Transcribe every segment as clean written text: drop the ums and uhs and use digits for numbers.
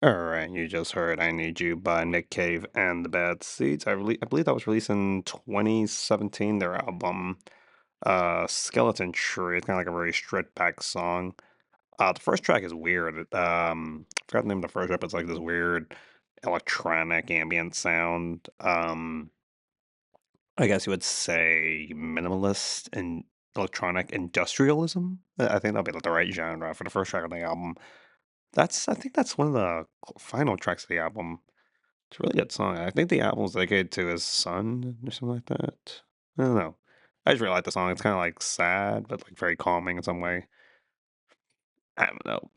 Alright, you just heard "I Need You" by Nick Cave and The Bad Seeds. I believe that was released in 2017, their album, Skeleton Tree. It's kinda like a very stripped back song. The first track is weird. I forgot the name of the first track, but it's like this weird electronic ambient sound. I guess you would say minimalist and electronic industrialism? I think that'd be like the right genre for the first track of the album. I think that's one of the final tracks of the album. It's a really good song. I think the album's dedicated to his son or something like that. I don't know. I just really like the song. It's kind of like sad, but like very calming in some way. I don't know.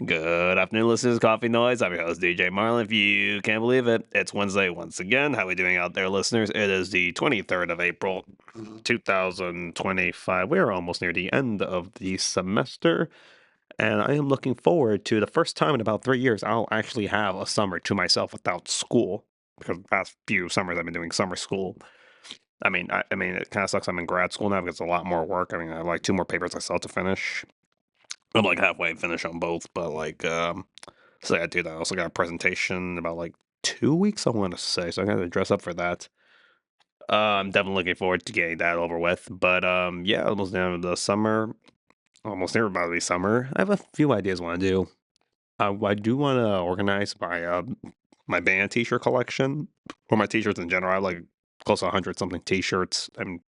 Good afternoon, listeners. Coffee Noise. I'm your host, DJ Marlin. If you can't believe it, it's Wednesday once again. How we doing out there, listeners? It is the 23rd of April, 2025. We're almost near the end of the semester, and I am looking forward to the first time in about 3 years I'll actually have a summer to myself without school. Because the past few summers I've been doing summer school. I mean, it kind of sucks. I'm in grad school now because it's a lot more work. I mean, I have like two more papers I still have to finish. I'm like halfway finished on both, but like, so I do that. I also got a presentation in about like 2 weeks, I want to say. So I got to dress up for that. I'm definitely looking forward to getting that over with. But yeah, almost down to the summer. Almost near about to be summer. I have a few ideas I want to do. I do want to organize my band T-shirt collection, or my T-shirts in general. I have like close to 100 something T-shirts. I'm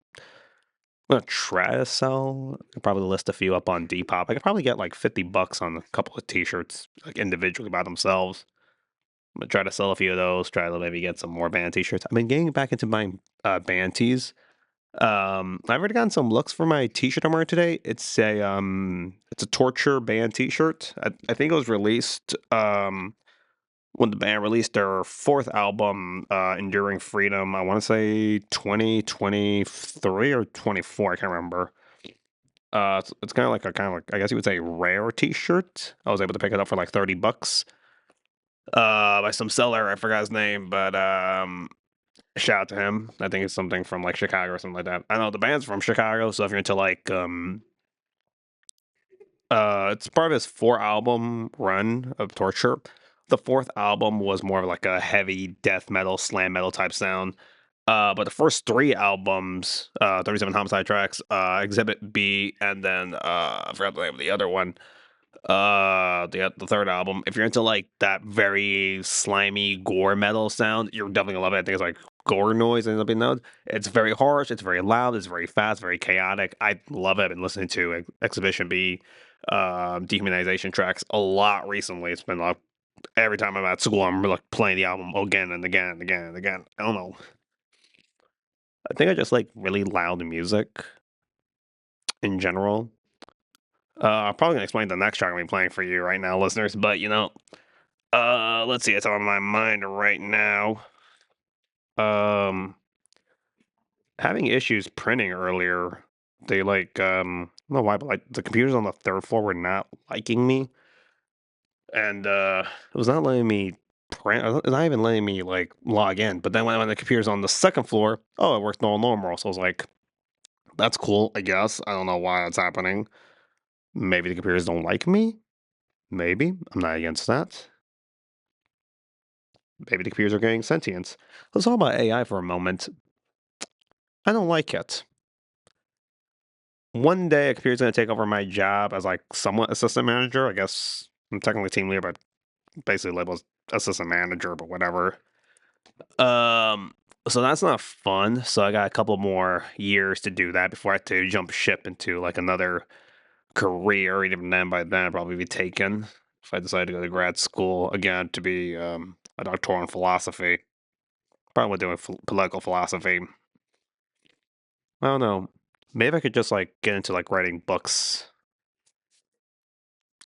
gonna try to sell. I could probably list a few up on Depop. I could probably get like $50 on a couple of T-shirts, like individually by themselves. I'm gonna try to sell a few of those. Try to maybe get some more band T-shirts. I've been getting back into buying band tees. I've already gotten some looks for my T-shirt I'm wearing today. It's a Torture band T-shirt. I think it was released when the band released their fourth album, Enduring Freedom. I want to say 2023 or 24. I can't remember. It's kind of like I guess you would say rare T-shirt. I was able to pick it up for like $30 by some seller. I forgot his name, but shout out to him. I think it's something from like Chicago or something like that. I know the band's from Chicago, so if you're into like it's part of his 4 album run of Torture. The fourth album was more of like a heavy death metal, slam metal type sound. But the first 3 albums, 37 Homicide tracks, Exhibit B, and then I forgot the name of the other one. The third album. If you're into like that very slimy gore metal sound, you're definitely gonna love it. I think it's like Gore Noise and something known. It's very harsh. It's very loud. It's very fast. Very chaotic. I love it. I've been listening to Exhibition B, Dehumanization tracks a lot recently. It's been like every time I'm at school, I'm like playing the album again and again and again and again. I don't know. I think I just like really loud music in general. I'm probably gonna explain the next track I'm gonna be playing for you right now, listeners. But let's see. It's on my mind right now. Um, Having issues printing earlier. They I don't know why, but like the computers on the third floor were not liking me, and it was not letting me print. It's not even letting me like log in. But then when the computer's on the second floor, oh, it works normal. So I was like, that's cool, I guess. I don't know why that's happening. Maybe the computers don't like me. Maybe I'm not against that. Maybe the computers are getting sentience. Let's talk about AI for a moment. I don't like it. One day, a computer's going to take over my job as like somewhat assistant manager. I guess I'm technically team leader, but basically labeled assistant manager, but whatever. Um, so that's not fun. So I got a couple more years to do that before I have to jump ship into like another career. And even then, by then, I'd probably be taken if I decide to go to grad school again to be a doctoral in philosophy. Probably doing political philosophy. I don't know. Maybe I could just like get into like writing books.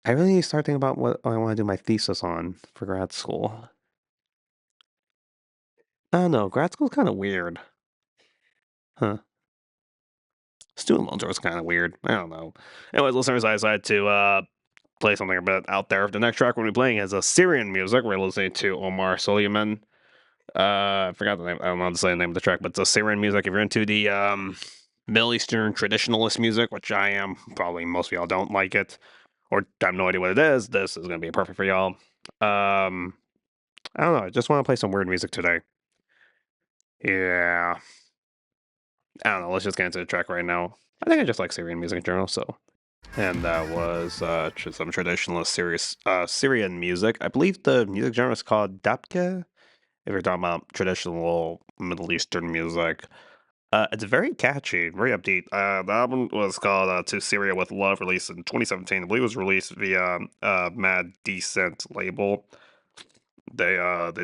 I really need to start thinking about what I want to do my thesis on for grad school. I don't know. Grad school's kind of weird. Huh. Student loans are kind of weird. I don't know. Anyways, listeners, I decided to play something a bit out there. The next track we're going to be playing is Assyrian music. We're listening to Omar Soleiman. I forgot the name. I don't know how to say the name of the track, but it's Assyrian music. If you're into the Middle Eastern traditionalist music, which I am, probably most of y'all don't like it, or have no idea what it is, this is going to be perfect for y'all. Um, I don't know. I just want to play some weird music today. Yeah, I don't know. Let's just get into the track right now. I think I just like Syrian music in general. So, and that was some traditionalist Syrian music. I believe the music genre is called dabke. If you're talking about traditional Middle Eastern music, it's very catchy, very upbeat. The album was called "To Syria with Love," released in 2017. I believe it was released via Mad Decent label. They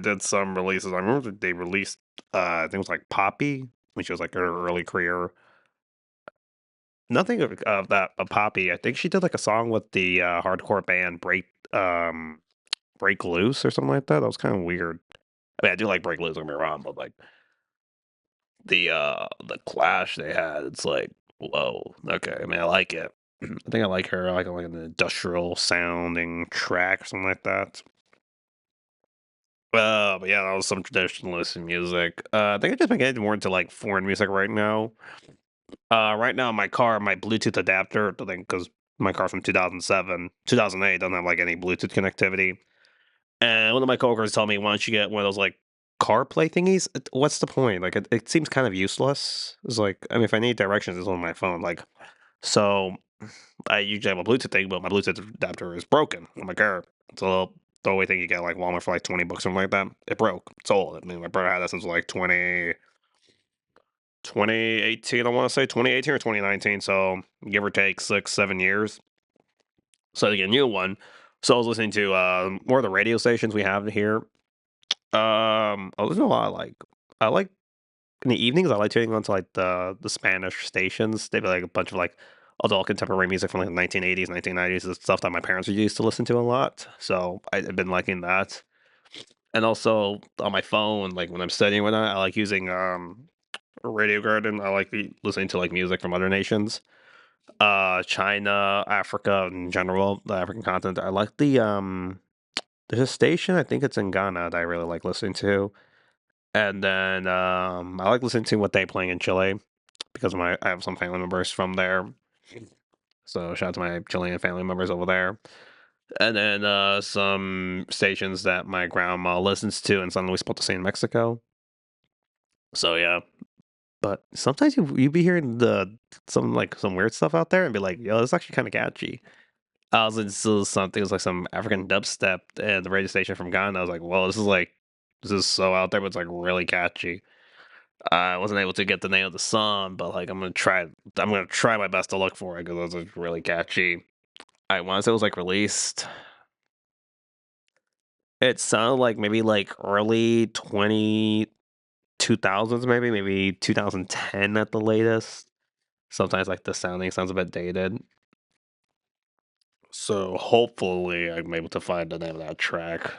did some releases. I remember they released I think it was like Poppy, which was like her early career. Nothing of that of Poppy. I think she did like a song with the hardcore band Break Loose or something like that. That was kind of weird. I mean, I do like Break Loose, don't get me wrong, but like the clash they had, it's like, whoa, okay. I mean, I like it. I think I like her. I like an industrial sounding track or something like that. But yeah, that was some traditionalist music. I think I just been getting more into like foreign music right now. Right now, my car, my Bluetooth adapter, the thing, because my car from 2007, 2008 doesn't have like any Bluetooth connectivity. And one of my coworkers told me, why don't you get one of those like CarPlay thingies? What's the point? Like, it seems kind of useless. It's like, I mean, if I need directions, it's on my phone. Like, so I usually have a Bluetooth thing, but my Bluetooth adapter is broken on my car. It's a little throwaway thing you get like Walmart for like 20 bucks, something like that. It broke. It's old. I mean, my brother had that since like 2018, I want to say 2018 or 2019. So give or take 6, 7 years. So to get a new one. So I was listening to more of the radio stations we have here. I listen to a lot of, like, I like in the evenings. I like tuning on to like the Spanish stations. They have like a bunch of like adult contemporary music from like the 1980s, 1990s, the stuff that my parents used to listen to a lot. So I've been liking that. And also on my phone, like when I'm studying with that, I like using Radio Garden. I like listening to like music from other nations, China, Africa in general, the African continent. I like there's a station, I think it's in Ghana, that I really like listening to. And then I like listening to what they playing in Chile because I have some family members from there. So shout out to my Chilean family members over there. And then some stations that my grandma listens to in San Luis Potosi in Mexico. So yeah. But sometimes you be hearing some weird stuff out there and be like, yo, it's actually kind of catchy. I was into something, it was like some African dubstep and the radio station from Ghana. I was like, well, this is so out there, but it's like really catchy. I wasn't able to get the name of the song, but like I'm gonna try my best to look for it because it was like, really catchy. I want to say it was like released. It sounded like maybe like early 2000s, maybe 2010 at the latest. Sometimes like the sounding sounds a bit dated. So hopefully I'm able to find the name of that track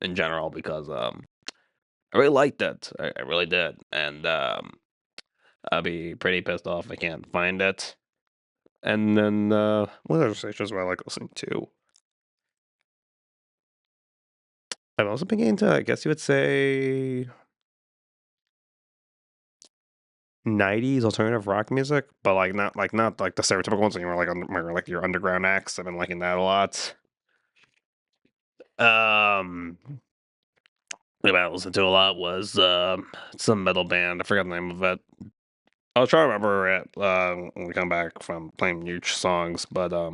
in general because I really liked it. I really did. And I'll be pretty pissed off if I can't find it. And then what other stations do I like listening to? I've also been getting into, I guess you would say, 90s alternative rock music, but not like the stereotypical ones anymore, like your underground acts. I've been liking that a lot. Um, what I listened to a lot was some metal band. I forgot the name of it. I'll try to remember it when we come back from playing new songs, but I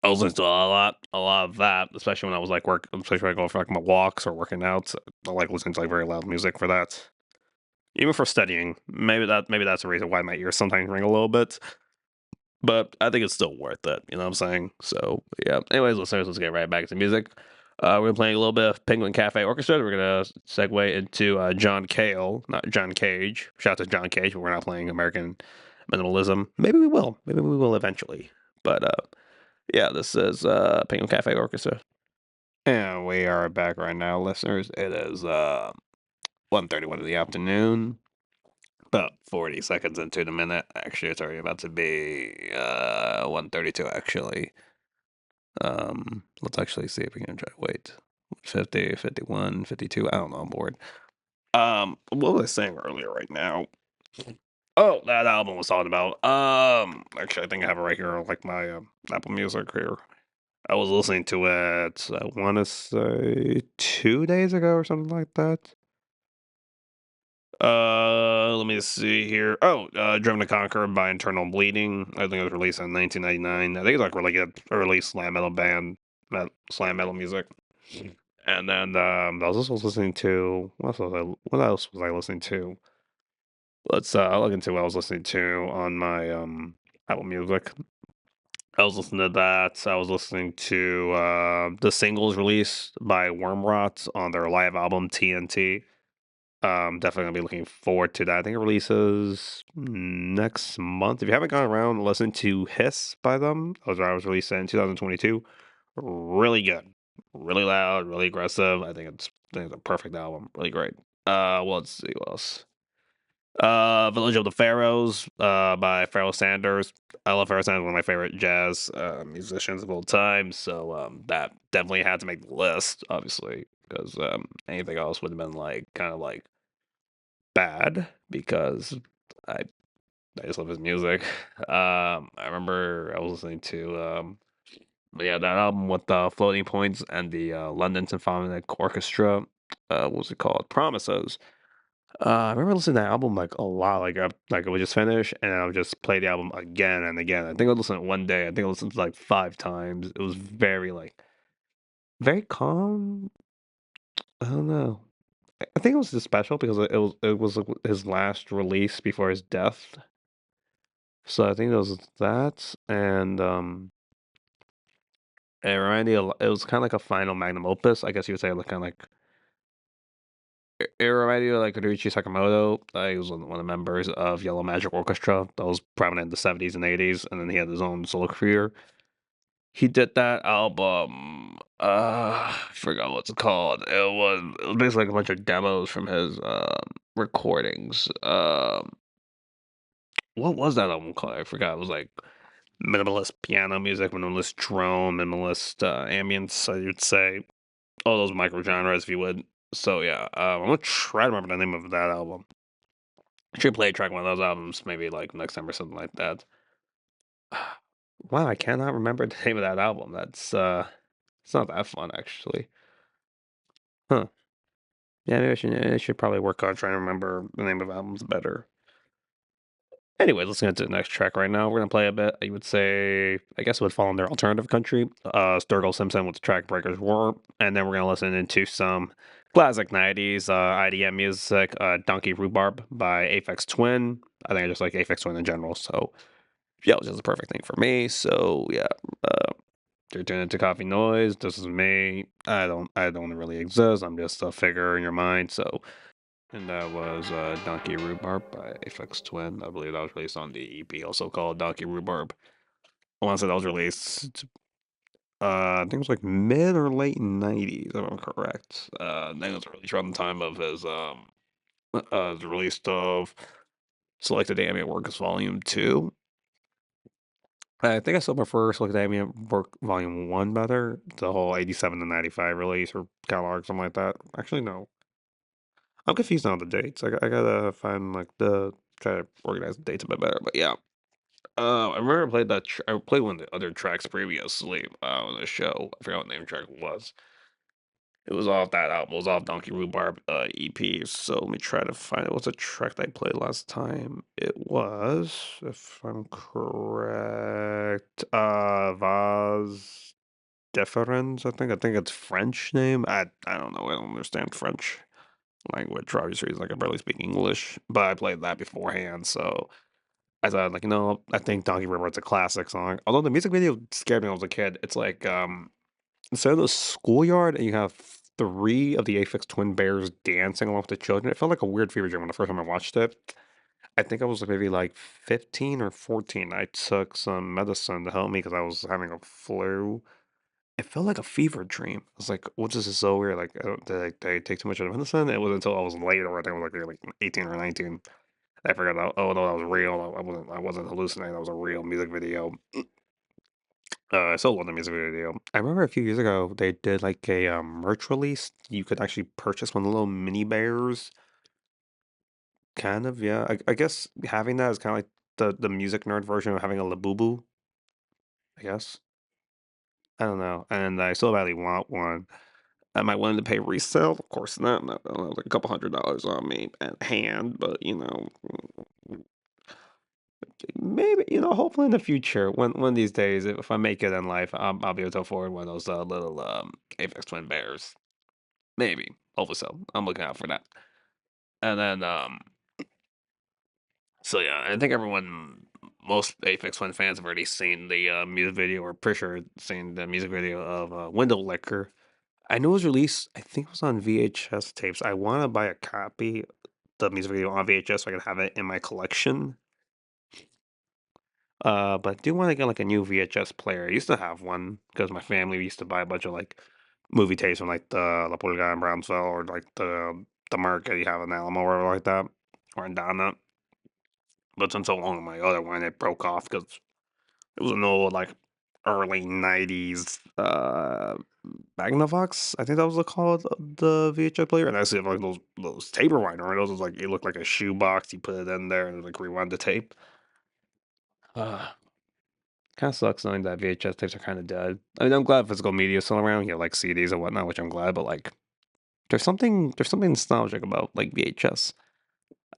was listening to a lot of that, especially when I was like especially when I go for like my walks or working out. I like listening to like very loud music for that. Even for studying, maybe that's the reason why my ears sometimes ring a little bit. But I think it's still worth it. You know what I'm saying? So yeah. Anyways, listeners, let's get right back to music. We're playing a little bit of Penguin Cafe Orchestra. We're gonna segue into John Cale, not John Cage. Shout out to John Cage, but we're not playing American minimalism. Maybe we will. Maybe we will eventually. But yeah, this is Penguin Cafe Orchestra. And we are back right now, listeners. It is 1:31 in the afternoon. About 40 seconds into the minute. Actually, it's already about to be 1:32 actually. Let's actually see if we can try wait. 50, 51, 52. I don't know, I'm bored. What was I saying earlier right now? Oh, that album was talking about. Actually I think I have it right here, like my Apple Music here. I was listening to it, I wanna say 2 days ago or something like that. Let me see here. Oh, Driven to Conquer by Internal Bleeding. I think it was released in 1999. I think it's like really good early slam metal band, slam metal music. And then I was also listening to what else was I listening to? I'll look into what I was listening to on my Apple Music. I was listening to that. I was listening to the singles released by Wormrot on their live album TNT. Definitely gonna be looking forward to that. I think it releases next month. If you haven't gone around and listened to Hiss by them, those I was released in 2022. Really good, really loud, really aggressive. I think it's a perfect album. Really great. Well, let's see what else. Village of the Pharaohs, by Pharoah Sanders. I love Pharoah Sanders, one of my favorite jazz musicians of all time. So that definitely had to make the list, obviously, because anything else would have been like kind of like bad because I I just love his music. I remember I was listening to yeah, that album with Floating Points and the London Symphonic Orchestra. What was it called? Promises. I remember listening to that album like a lot. Like it would just finish and I would just play the album again and again. I think I listened to it one day. I think I listened to it like 5 times. It was very like very calm. I don't know. I think it was just special because it was like his last release before his death. So I think it was that, and it reminded me a lot. It was kind of like a final magnum opus, I guess you would say, like kind of like it reminded me of like Ryuichi Sakamoto. He was one of the members of Yellow Magic Orchestra that was prominent in the 70s and 80s, and then he had his own solo career. He did that album. I forgot what's it called. It was basically like a bunch of demos from his recordings. What was that album called? I forgot. It was like minimalist piano music, minimalist drone, minimalist ambience. I would say all those micro genres, if you would. So yeah, I'm gonna try to remember the name of that album. I should play a track one of those albums, maybe like next time or something like that. Wow, I cannot remember the name of that album. It's not that fun actually. Huh? Yeah, maybe I should probably work on trying to remember the name of albums better. Anyway, let's get to the next track right now. We're gonna play a bit. I would say, I guess it would fall under alternative country. Sturgill Simpson with the track "Breakers War," and then we're gonna listen into some classic '90s IDM music. "Donkey Rhubarb" by Aphex Twin. I think I just like Aphex Twin in general, so yeah, it was just the perfect thing for me. So yeah, uh, you're tuning into Coffee Noise. This is me. I don't really exist. I'm just a figure in your mind. So and that was Donkey Rhubarb by Aphex Twin. I believe that was released on the EP, also called Donkey Rhubarb. I want to say that was released, I think it was like mid or late 90s, if I'm correct. I think it was released around the time of the release of Selected Ambient Works Volume 2. I think I still prefer Selected Ambient Work Volume 1 better. The whole 87 to 95 release or catalog, something like that. Actually, no. I'm confused on the dates. I gotta find like try to organize the dates a bit better. But yeah, I remember I played I played one of the other tracks previously on the show. I forgot what name track it was. It was off that album. It was off Donkey Rhubarb EP. So let me try to find it. What's a track that I played last time? It was, if I'm correct, Vaz Deferens. I think it's French name. I don't know. I don't understand French language for obvious reasons. Like I barely speak English, but I played that beforehand, so I thought like, I think Donkey River is a classic song. Although the music video scared me when I was a kid. It's like instead of the schoolyard and you have three of the Aphex Twin Bears dancing along with the children. It felt like a weird fever dream when the first time I watched it. I think I was like maybe like 15 or 14. I took some medicine to help me because I was having a flu. It felt like a fever dream. I was like, "What is this so weird? Like, did I take too much of the medicine?" It wasn't until I was later, I think I was like 18 or 19. I forgot that. Oh no, that was real. I wasn't hallucinating. That was a real music video. I still love the music video. I remember a few years ago they did like a merch release. You could actually purchase one of the little mini bears. Kind of, yeah. I guess having that is kind of like the music nerd version of having a Labubu. I guess. I don't know, and I still badly want one. Am I willing to pay resale? Of course not. No, no, like a couple $100 on me at hand, but maybe hopefully in the future, one of these days, if I make it in life, I'll be able to afford one of those little Apex Twin Bears. Maybe, hopefully so. I'm looking out for that. And then so yeah, I think most Apex Twin fans have already seen the music video, or pretty sure seen the music video of Window Licker. I know it was released. I think it was on VHS tapes. I want to buy a copy, the music video on VHS, so I can have it in my collection. But I do want to get like a new VHS player. I used to have one because my family used to buy a bunch of like movie tapes from like the La Pulga in Brownsville, or like the market you have in Alamo or whatever like that, or in Donna. But since so long, my other one it broke off because it was an old like early '90s Magnavox. I think that was the called the VHS player, and I see like those tape rewinder. Those was like it looked like a shoebox. You put it in there and like rewind the tape. Uh, Kind of sucks knowing that VHS tapes are kind of dead. I mean, I'm glad physical media is still around. You have like CDs and whatnot, which I'm glad. But like, there's something nostalgic about like VHS.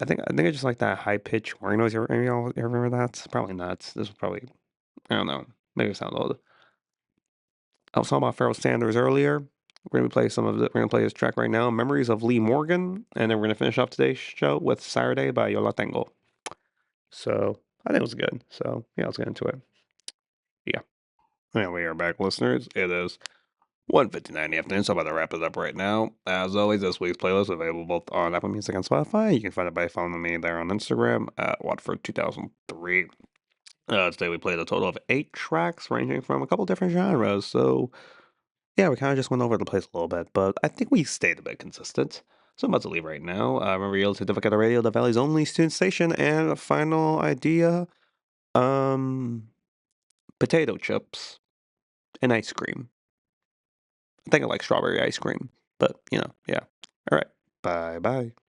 I think I just like that high pitch whirring noise. You remember that? Probably not. This was probably, I don't know. Maybe it sound old. I was talking about Pharoah Sanders earlier. We're gonna play this track right now, "Memories of Lee Morgan," and then we're gonna finish off today's show with "Saturday" by Yo La Tengo. So I think it was good. So yeah, let's get into it. Yeah. And we are back, listeners. It is 1:59 in the afternoon, so I'm about to wrap it up right now. As always, this week's playlist is available both on Apple Music and Spotify. You can find it by following me there on Instagram at Watford2003. Today we played a total of 8 tracks ranging from a couple different genres. So yeah, we kind of just went over the place a little bit, but I think we stayed a bit consistent. So I'm about to leave right now. Remember, you're listening to Difficult Radio, the Valley's only student station, and a final idea, um, potato chips and ice cream. I think I like strawberry ice cream, but yeah. All right. Bye bye.